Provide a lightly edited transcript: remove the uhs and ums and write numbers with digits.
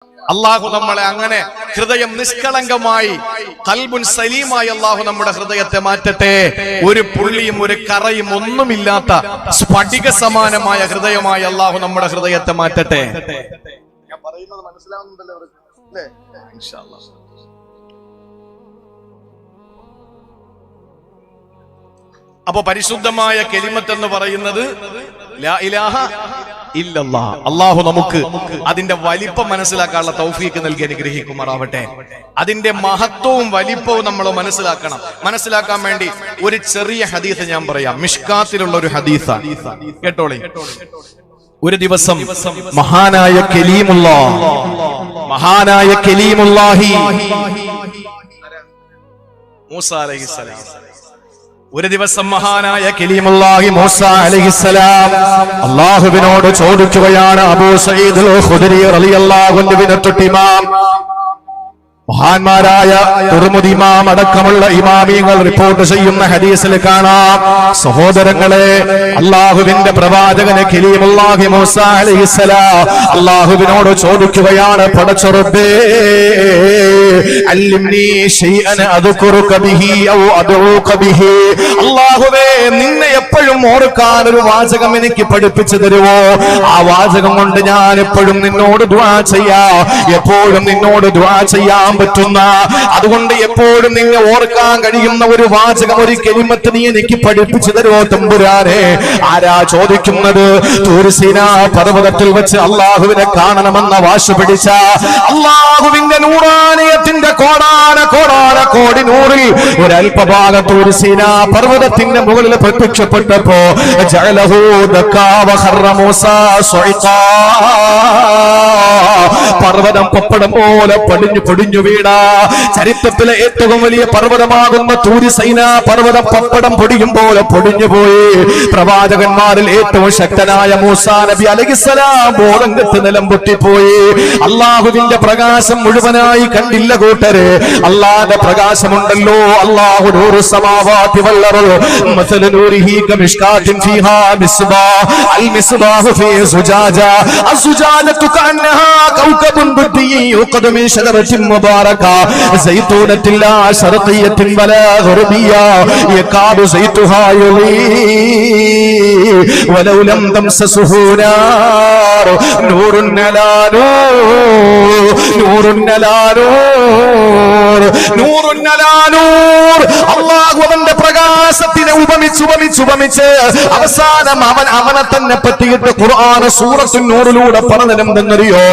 അള്ളാഹു നമ്മളെ അങ്ങനെ ഹൃദയം നിഷ്കളങ്കമായി ഖൽബുൻ സലീമായി അള്ളാഹു നമ്മുടെ ഹൃദയത്തെ മാറ്റട്ടെ. ഒരു പുള്ളിയും ഒരു കറയും ഒന്നുമില്ലാത്ത സ്ഫടിക സമാനമായ ഹൃദയമായി അള്ളാഹു നമ്മുടെ ഹൃദയത്തെ മാറ്റട്ടെ. ഞാൻ പറയുന്നത് മനസ്സിലാവുന്നുണ്ടല്ലോ അല്ലേ? ഇൻഷാ അല്ലാഹ്. അപ്പൊ പരിശുദ്ധമായ കലിമത്ത് എന്ന് പറയുന്നത് ലാ ഇലാഹ ഇല്ലല്ലാഹ്. അള്ളാഹു നമുക്ക് അതിന്റെ വലിപ്പം മനസ്സിലാക്കാനുള്ള തൗഫീക്ക് നൽകി അനുഗ്രഹിക്കുമാറാവട്ടെ. അതിന്റെ മഹത്വവും വലിപ്പവും നമ്മൾ മനസ്സിലാക്കണം. മനസ്സിലാക്കാൻ വേണ്ടി ഒരു ചെറിയ ഹദീസ് ഞാൻ പറയാം. മിഷ്കാത്തിലുള്ള ഒരു ഹദീസ് കേട്ടോളി. ഒരു ദിവസം മഹാനായ കലീമുല്ലാഹി മൂസ അലൈഹിസ്സലാം, ഒരു ദിവസം മഹാനായ കലീമുല്ലാഹി മൂസ അലൈഹിസ്സലാം അല്ലാഹുവിനോട് ചോദിക്കുകയാണ്. അബൂ സഈദ് അൽ ഖുദരി റളിയല്ലാഹു അൻഹുവിനെ തൊട്ട് ഇമാം മഹാന്മാരായ തുർമുദി ഇമാം അടക്കമുള്ള ഇമാമിയങ്ങൾ റിപ്പോർട്ട് ചെയ്യുന്ന ഹദീസിൽ കാണാം, സഹോദരങ്ങളെ, അല്ലാഹുവിന്റെ പ്രവാചകനെ കലീമുല്ലാഹി മൂസ അലൈഹിസ്സലാം അല്ലാഹുവിനോട് ചോദിക്കുകയാണ്, പടച്ച റബ്ബേ അല്ലിംനി ശൈഅൻ അദ്കുറുക ബിഹി ഔ അദ്ഊക ബിഹി. അല്ലാഹുവേ, നിന്നെ എപ്പോഴും ഓർക്കാൻ ഒരു വാചകം എനിക്ക് പഠിപ്പിച്ചു തരുമോ? ആ വാചകം കൊണ്ട് ഞാൻ എപ്പോഴും നിന്നോട് ദുആ ചെയ്യാം, എപ്പോഴും നിന്നോട് ദുആ ചെയ്യാൻ പറ്റുന്ന, അതുകൊണ്ട് എപ്പോഴും നിന്നെ ഓർക്കാൻ കഴിയുന്ന ഒരു വാചകം, ഒരു കലിമത്ത് നീ എനിക്ക് പഠിപ്പിച്ചു തരുമോ തമ്പുരാനെ? ആരാ ചോദിക്കുന്നത്? തൂർ സീനാ പർവ്വതത്തിൽ വെച്ച് അള്ളാഹുവിനെ കാണണമെന്ന വാശി പിടിച്ച അള്ളാഹുവിന്റെ നൂറാനിയത്തിന്റെ കോടി നൂറിൽ ഒരൽപഭാഗം തൂർ സീനാ പർവ്വതത്തിന്റെ മുകളിൽ പ്രത്യക്ഷപ്പെട്ടപ്പോ ജഅലഹു ദക്കാ വഖറ മൂസാ സ്വൈഖാ, പർവ്വതം പപ്പടം പോലെ പൊടിഞ്ഞു വീണ, ചരിത്രത്തിലെ ഏറ്റവും വലിയ പർവ്വതമാകുന്ന തൂരി സൈന പർവ്വതം പപ്പടം പൊടിയും പോലെ പൊടിഞ്ഞു പോയി. പ്രവാചകന്മാരിൽ ഏറ്റവും ശക്തനായ മൂസാ നബി അലൈഹിസ്സലാം ബോധം കെട്ട് നിലം പൊട്ടിപ്പോയി. അള്ളാഹുവിന്റെ പ്രകാശം മുഴുവനായി കണ്ടില്ല കൂട്ടരെ. അള്ളാഹുവിന്റെ പ്രകാശമുണ്ടല്ലോ, അല്ലാഹു നൂറു സമാവാതി വൽ അർദ് മസല നൂരിഹി കമിഷ്കാത്തിൻ ഫീഹാ മിസ്ബാഹ് അൽ മിസ്ബാഹു ഫീ സുജാജ അസ്സുജാജതു കഅന്നഹാ കൗകബുൻ ബുദ്ദിയ്യിൻ യുഖദു മിൻ ഷജറത്തിൻ മുബാറക സൈതൂനത്തിൻ ലാ ശർഖിയ്യത്തിൻ വലാ ഗർബിയ്യ യകാദു സൈതുഹാ യുളീ വലൗ ലം തംസസുഹു നാർ നൂറുൻ അലാ നൂർ. അല്ലാഹു അവന്റെ പ്രകാശത്തിനെ ഉപമിച്ച് അവസാനം അവനെ തന്നെ പറ്റിയിട്ട് ഖുർആൻ സൂറത്തുൻ നൂറിലൂടെ പറഞ്ഞതെന്തെന്നറിയോ?